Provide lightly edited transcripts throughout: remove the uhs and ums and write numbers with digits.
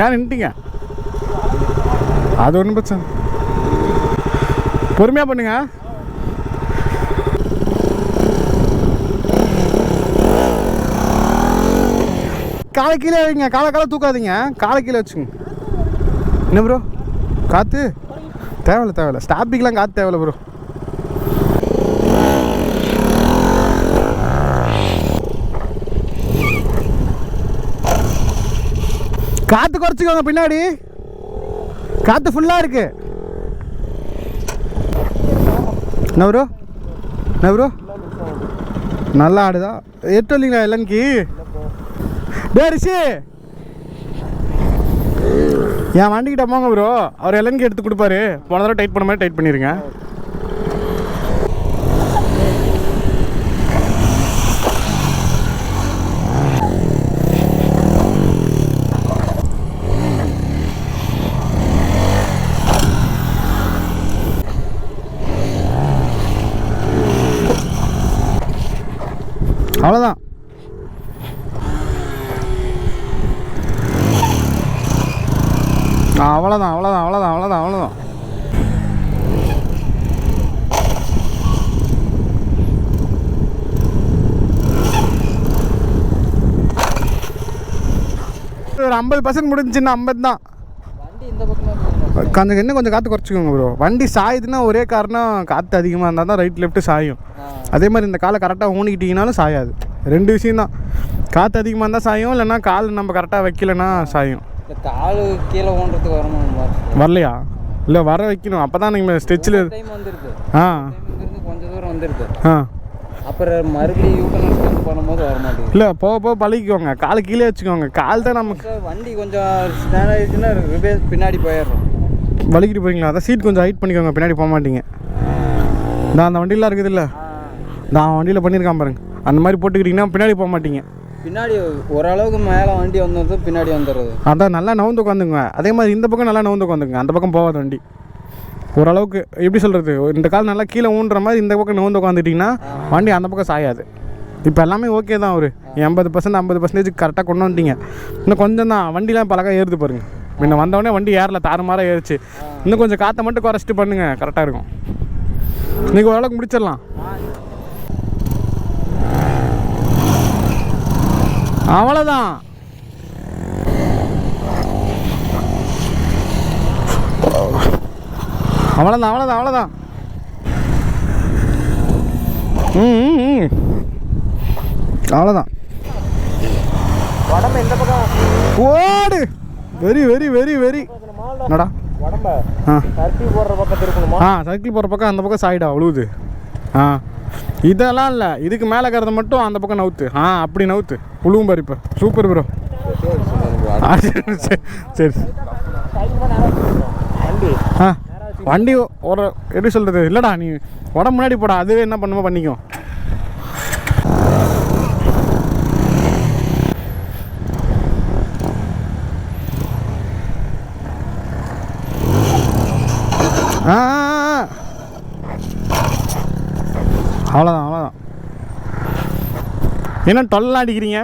ஏன் நின்ட்டீங்க? அது ஒன்றும் பிரச்சனை, பொறுமையாக பண்ணுங்க. காலை கீழே வைங்க, காலை தூக்காதீங்க, காலை கீழே வச்சுங்க. என்ன ப்ரோ காற்று தேவையில்ல, ஸ்டாப்பிங்லாம் காற்று தேவையில்ல ப்ரோ. காற்று குறைச்சிக்கோங்க, பின்னாடி காற்று ஃபுல்லாக இருக்கு. என்ன ப்ரோ நல்லா ஆடுதா? எட்டு இல்லைங்களா எல்லன்கி? டே ரிஷி, என் வண்டிக்கிட்ட போங்க ப்ரோ, அவர் எல்லன்கி எடுத்து கொடுப்பாரு. போன தடவை டைட் பண்ண மாதிரி டைட் பண்ணிடுங்க. அவ்வளோதான். அவ்வளோதான். ஒரு 50% முடிஞ்சுன்னா 50 தான். இன்னும் கொஞ்சம் காற்று குறைச்சிக்கோங்க ப்ரோ. வண்டி சாயுதுன்னா ஒரே காரணம் காற்று அதிகமாக இருந்தால் தான் ரைட் லெஃப்ட்டு சாயும். அதே மாதிரி இந்த காலை கரெக்டாக ஊனிக்கிட்டிங்கனாலும் சாயாது. 2 விஷயந்தான், காற்று அதிகமாக இருந்தால் சாயும், இல்லைன்னா கால் நம்ம கரெக்டாக வைக்கலைன்னா சாயும். கால் கீழே ஊன்றதுக்கு வரலையா? இல்லை வர வைக்கணும், அப்போ தான் நீங்கள் ஸ்டெச்சில் வந்துருக்கு. கொஞ்சம் தூரம் வந்துருக்கு. அப்புறம் மறுபடியும் யூட்டர்ன் பண்ணும்போது வர மாட்டேங்குது. இல்லை போக பழகிக்கோங்க, காலை கீழே வச்சுக்கோங்க. கால் தான் நமக்கு வண்டி கொஞ்சம் ஸ்டாண்ட் ஆகிடுச்சுன்னா பின்னாடி போயிடுறோம். வலிக்கிட்டு போகிறீங்களா? அதான் சீட் கொஞ்சம் ஹைட் பண்ணிக்கோங்க, பின்னாடி போக மாட்டீங்க. நான் அந்த வண்டியெலாம் இருக்குது இல்லை, நான் வண்டியில் பண்ணியிருக்கான் பாருங்க, அந்த மாதிரி போட்டுக்கிட்டிங்கன்னா பின்னாடி போக மாட்டீங்க. பின்னாடி ஓரளவுக்கு மேலே வண்டி வந்து பின்னாடி வந்துடுறது. அதான் நல்லா நவுந்து உட்காந்துங்க. அதே மாதிரி இந்த பக்கம் நல்லா நவுந்து உட்காந்துங்க, அந்த பக்கம் போகாத வண்டி. ஓரளவுக்கு எப்படி சொல்கிறது, இந்த கால் நல்லா கீழே ஊன்ற மாதிரி இந்த பக்கம் நவுந்து உட்காந்துட்டிங்கன்னா வண்டி அந்த பக்கம் சாயாது. இப்போ எல்லாமே ஓகே தான், ஒரு 80% 50% கரெக்டாக கொண்டு வந்துட்டீங்க. இன்னும் கொஞ்சம் தான், வண்டிலாம் பழக்கம் ஏறுது பாருங்கள். முன்ன வந்தவொடனே வண்டி ஏறல, தாறுமாறாக ஏறிச்சு. இன்னும் கொஞ்சம் காற்றை மட்டும் குறைச்சிட்டு பண்ணுங்கள், கரெக்டாக இருக்கும். இன்றைக்கி ஓரளவுக்கு முடிச்சிடலாம். அவ்வளோதான். அவ்வளோதான். அவ்வளோதான். உடம்பு எந்த பக்கம் ஓடு. வெரி என்னடா உடம்ப சர்க்கிள் போடுற பக்கம் இருக்கணுமா? சர்க்கிள் போடுற பக்கம் அந்த பக்கம் சாயிடா விழுவுது. இதெல்லாம் இல்லை, இதுக்கு மேலே இருக்கிறத மட்டும் அந்த பக்கம் நவுத்து. அப்படி நவுத்து புழுவும் பாரு. இப்போ சூப்பர் ப்ரோ. சரி வண்டி ஒரு எப்படி சொல்கிறது, இல்லைடா நீ உடம்பு முன்னாடி போடா, அதுவே என்ன பண்ணுமோ பண்ணிக்கும். அவ்வளோதான். என்ன டொல்லாம் அடிக்கிறீங்க?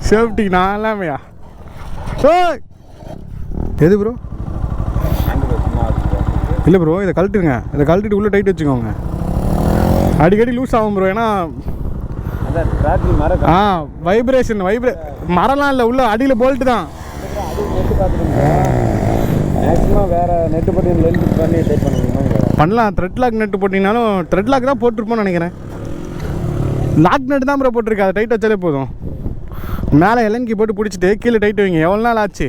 சேஃப்டி நான் எல்லாமையா? எது ப்ரோ? இல்லை ப்ரோ, இதை கழட்டுங்க. இதை கழட்டிட்டு உள்ளே டைட் வச்சுக்கோங்க. அடிக்கடி லூஸ் ஆகும் ப்ரோ. ஏன்னா வைப்ரேஷன் மரம்லாம் இல்லை, உள்ள அடியில் போல்ட்டு தான். மேக்ஸிமம் வேறு நெட்டு போட்டு லென்த் பண்ணி டைட் பண்ணலாம். த்ரெட் லாக் நெட்டு போட்டிங்கனாலும் த்ரெட் லாக் தான் போட்டிருப்போம்னு நினைக்கிறேன். லாக் நெட்டு தான் ப்ரோ போட்டிருக்கு, அதை டைட் வச்சாலே போதும். மேலே எல்லன்கி போட்டு பிடிச்சிட்டு கீழே டைட் வைங்க. எவ்வளோ நாள் ஆச்சு,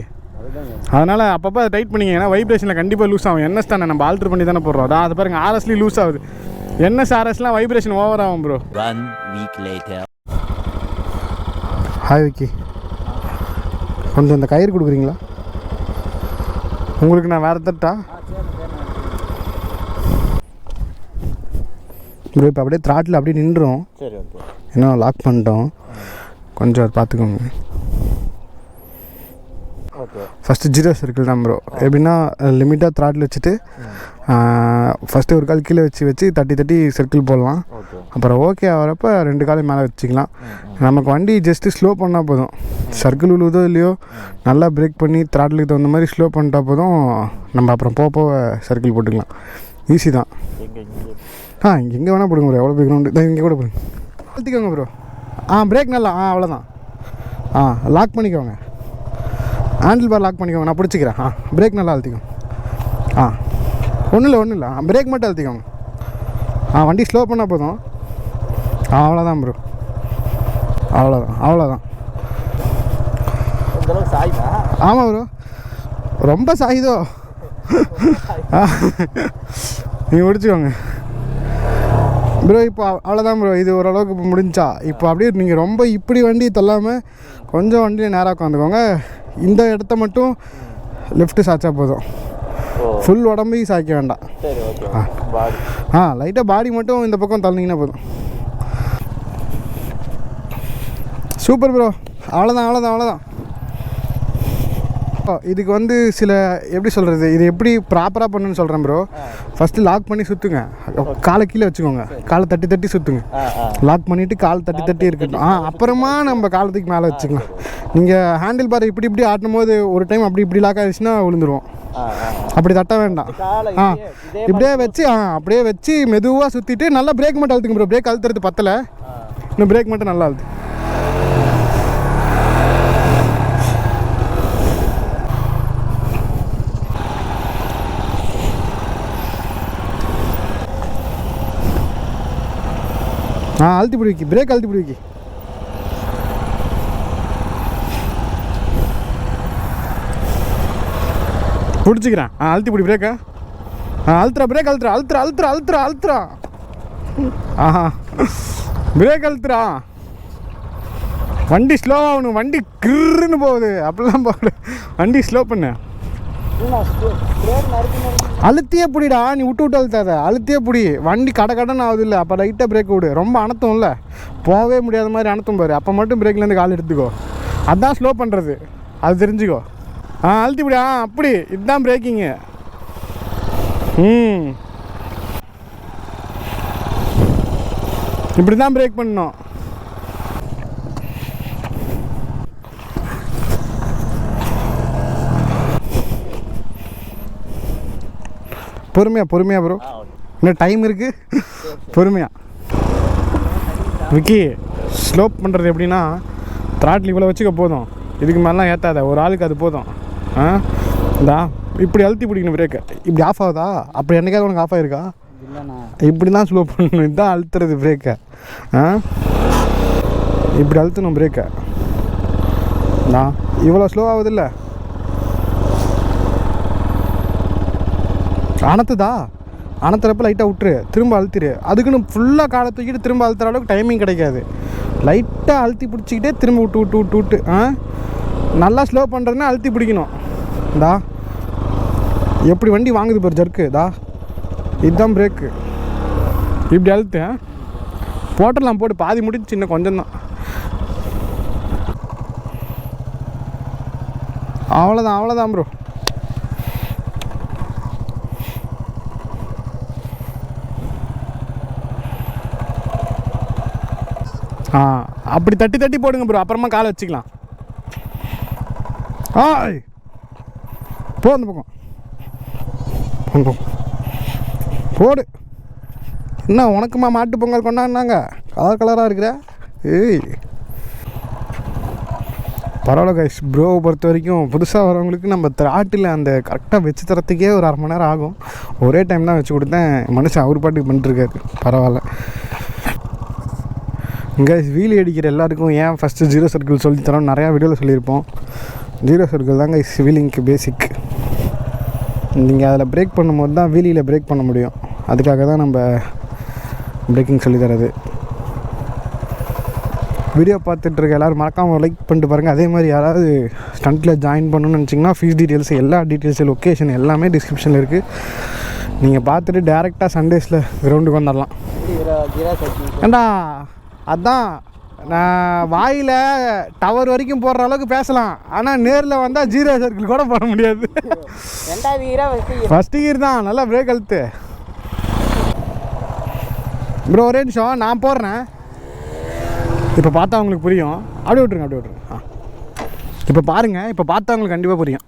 அதனால் அப்பப்போ அதை டைட் பண்ணிங்க. ஏன்னா வைப்ரேஷனில் கண்டிப்பாக லூஸ் ஆகும். என்எஸ் தானே நம்ம ஆல்ட்ரு பண்ணி தானே போடுறோம். அதான் அது பாருங்கள், ஆர்எஸ்லேயும் லூஸ் ஆகுது. என்எஸ் ஆர்எஸ்லாம் வைப்ரேஷன் ஓவர் ஆகும் bro. 1 week later. Hi Vicky, கொஞ்சம் இந்த கயிறு கொடுக்குறீங்களா? உங்களுக்கு நான் வேறு தட்டா ப்ரோ? இப்போ அப்படியே த்ராட்டில் அப்படியே நின்றுடும். சரி ஓகே. ஏன்னா லாக் பண்ணிட்டோம், கொஞ்சம் அதை பார்த்துக்கோங்க. ஓகே. ஃபஸ்ட்டு ஜீரோ சர்க்கிள் தான் ப்ரோ. எப்படின்னா லிமிட்டாக த்ராட்டில் வச்சுட்டு ஃபஸ்ட்டு ஒரு கால் கீழே வச்சு தட்டி சர்க்கிள் போடலாம். அப்புறம் ஓகே ஆகிறப்ப 2 காலையும் மேலே வச்சுக்கலாம். நமக்கு வண்டி ஜஸ்ட்டு ஸ்லோ பண்ணால் போதும். சர்க்கிள் விழுவதோ இல்லையோ நல்லா பிரேக் பண்ணி த்ராட்டிலுக்கு தகுந்த மாதிரி ஸ்லோ பண்ணிட்டா போதும். நம்ம அப்புறம் போக சர்க்கிள் போட்டுக்கலாம். ஈஸி தான். எங்கே வேணால் போடுங்க ப்ரோ. எவ்வளோ போய் கிரவுண்டு இங்கே கூட போடுங்க. அழுத்திக்கோங்க ப்ரோ. பிரேக் நல்லா அவ்வளோதான். லாக் பண்ணிக்கோங்க. ஹேண்டில் பார் லாக் பண்ணிக்கோங்க. நான் பிடிச்சிக்கிறேன். பிரேக் நல்லா அழுத்திக்கோங்க. ஒன்றும் இல்லை பிரேக் மட்டும் அழுத்திக்கோங்க. வண்டி ஸ்லோ பண்ணால் போதும். அவ்வளோதான் ப்ரோ. அவ்வளோதான். ஆமாம் ப்ரோ, ரொம்ப சாயுதோ. நீங்கள் முடிச்சுக்கோங்க ப்ரோ. இப்போ அவ்வளோதான் ப்ரோ. இது ஓரளவுக்கு இப்போ முடிஞ்சா. இப்போ அப்படியே நீங்கள் ரொம்ப இப்படி வண்டி தள்ளாமல் கொஞ்சம் வண்டியை நேராக உட்காந்துக்கோங்க. இந்த இடத்த மட்டும் லெஃப்ட்டு சாய்ச்சா போதும். ஃபுல் உடம்பையும் சாய்க்க வேண்டாம். லைட்டாக பாடி மட்டும் இந்த பக்கம் தள்ளிங்கன்னா போதும். Super bro. அவ்வளோதான். இதுக்கு வந்து சில எப்படி சொல்கிறது, இது எப்படி ப்ராப்பராக பண்ணுன்னு சொல்கிறேன் ப்ரோ. ஃபஸ்ட்டு லாக் பண்ணி சுற்றுங்க. காலை கீழே வச்சுக்கோங்க. காலை தட்டி சுற்றுங்க. லாக் பண்ணிவிட்டு கால் தட்டி இருக்கட்டும். அப்புறமா நம்ம காலத்துக்கு மேலே வச்சுக்கலாம். நீங்கள் ஹேண்டில் பார் இப்படி ஆட்டும் போது ஒரு டைம் இப்படி லாக் ஆகிடுச்சுன்னா விழுந்துருவோம். அப்படி தட்ட வேண்டாம். அப்படியே வச்சு மெதுவாக சுற்றிட்டு நல்லா பிரேக் மட்டும் அழுத்துங்க ப்ரோ. பிரேக் அழுத்துறது பத்தலை, இன்னும் பிரேக் மட்டும் நல்லா அழுத்து. அழுத்தி பிடிக்கி. பிரேக் அழுத்தி பிடிக்கி. பிடிச்சிக்கிறேன். அழுத்தி பிடி பிரேக்கா. அழுத்துறா. பிரேக் அழுத்துறா. பிரேக் அழுத்துறா. வண்டி ஸ்லோவாகணும். வண்டி கிருன்னு போகுது. அப்படிலாம் போகுது. வண்டி ஸ்லோ பண்ணு. அழுத்தியே பிடிடா. நீ விட்டு அழுத்தாத. அழுத்தியே பிடி. வண்டி கடன் ஆகுது இல்லை. அப்போ லைட்டாக பிரேக் விடு. ரொம்ப அனத்தும் இல்லை, போகவே முடியாத மாதிரி அனத்தும் பாரு. அப்போ மட்டும் பிரேக்லேருந்து கால் எடுத்துக்கோ. அதுதான் ஸ்லோ பண்ணுறது. அது தெரிஞ்சுக்கோ. அழுத்தி பிடி. அப்படி. இதுதான் பிரேக்கிங்கு. இப்படி தான் பிரேக் பண்ணணும். பொறுமையாக ப்ரோ. இன்னும் டைம் இருக்குது. பொறுமையாக விக்கி. ஸ்லோப் பண்ணுறது எப்படின்னா, த்ராட்டில் இவ்வளோ வச்சுக்க போதும். இதுக்கு மேலாம் ஏற்றாத. ஒரு ஆளுக்கு அது போதும். இப்படி அழுத்தி பிடிக்கணும் பிரேக்கை. இப்படி ஆஃப் ஆகுதா? அப்படி என்னைக்காவது உனக்கு ஆஃப் ஆகிருக்கா? இப்படி தான் ஸ்லோ பண்ணணும். இதுதான் அழுத்துறது பிரேக்கை. இப்படி அழுத்தணும் பிரேக்கை. இவ்வளோ ஸ்லோ ஆகுதில்ல. அணத்துறப்ப லைட்டாக விட்டுரு. திரும்ப அழுத்திரு. அதுக்குன்னு ஃபுல்லாக காலை தூக்கிட்டு திரும்ப அழுத்துற அளவுக்கு டைமிங் கிடைக்காது. லைட்டாக அழுத்தி பிடிச்சிக்கிட்டே திரும்ப விட்டு நல்லா ஸ்லோ பண்ணுறதுன்னா அழுத்தி பிடிக்கணும். எப்படி வண்டி வாங்குது பாரு ஜர்க்கு. இதுதான் பிரேக்கு. இப்படி அழுத்து. போட்டுடலாம். போட்டு பாதி முடிச்சு. இன்னும் கொஞ்சம் தான். அவ்வளோதான் ப்ரோ. அப்படி தட்டி போடுங்க ப்ரோ. அப்புறமா காலை வச்சுக்கலாம். போ அந்த பக்கம் போடு. என்ன உனக்குமா மாட்டு பொங்கல் கொண்டாடினாங்க? கலராக இருக்கிற. பரவாயில்ல கைஸ். ப்ரோவை பொறுத்த வரைக்கும் புதுசாக வரவங்களுக்கு நம்ம த்ராட்டில் அந்த கரெக்டாக வச்சு தரத்துக்கே ஒரு 1/2 மணி நேரம் ஆகும். ஒரே டைம் தான் வச்சு கொடுத்தேன். மனுஷன் அவர் பாட்டுக்கு பண்ணிட்டுருக்காரு. பரவாயில்ல. இங்கே வீலி அடிக்கிற எல்லாருக்கும் ஏன் ஃபஸ்ட்டு 0 சர்க்கிள் சொல்லித்தரோம் நிறையா வீடியோவில் சொல்லியிருப்போம். 0 சர்க்கிள் தாங்க வீலிங்க்கு பேசிக். நீங்கள் அதில் பிரேக் பண்ணும்போது தான் வீலியில் பிரேக் பண்ண முடியும். அதுக்காக தான் நம்ம பிரேக்கிங் சொல்லித்தரது. வீடியோ பார்த்துட்ருக்க எல்லோரும் மறக்காமல் லைக் பண்ணிட்டு பாருங்கள். அதே மாதிரி யாராவது ஸ்டண்ட்டில் ஜாயின் பண்ணணும்னு நினச்சிங்கன்னா ஃபீஸ் டீட்டெயில்ஸ், எல்லா டீட்டெயில்ஸு, லொக்கேஷன் எல்லாமே டிஸ்கிரிப்ஷனில் இருக்குது. நீங்கள் பார்த்துட்டு டேரெக்டாக சண்டேஸில் கிரவுண்டுக்கு வந்துடலாம். ஏண்டா அதான் நான் வாயில் டவர் வரைக்கும் போடுற அளவுக்கு பேசலாம், ஆனால் நேரில் வந்தால் 0 சர்க்கிள் கூட போட முடியாது. 2வது கீரா ஃபஸ்ட்டு கீர் தான், நல்லா பிரேக் அழுத்து ப்ரோ. ஒரே நிமிஷம் நான் போடுறேன், இப்போ பார்த்தா உங்களுக்கு புரியும். அப்படியே விட்ருங்க. இப்போ பாருங்கள், இப்போ பார்த்தா உங்களுக்கு கண்டிப்பாக புரியும்.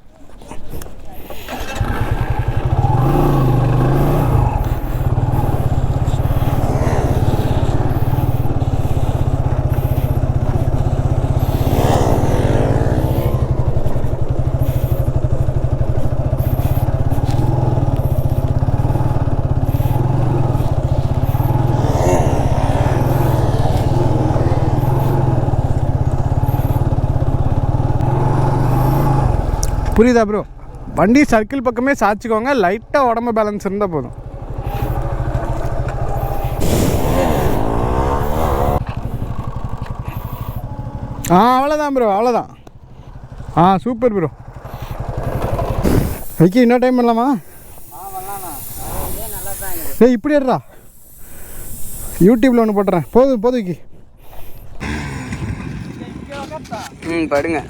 புரியுதா ப்ரோ? வண்டி சர்க்கிள் பக்கமே சாய்ச்சிக்கோங்க, லைட்டாக உடம்பு பேலன்ஸ் இருந்தால் போதும். அவ்வளோதான் ப்ரோ, அவ்வளோதான். Super bro. வைக்கி இன்னும் டைம் பண்ணலாமா? இப்படி எடுறா, யூடியூப்பில் ஒன்று போட்டுறேன். போதும் வைக்கி. படுங்க.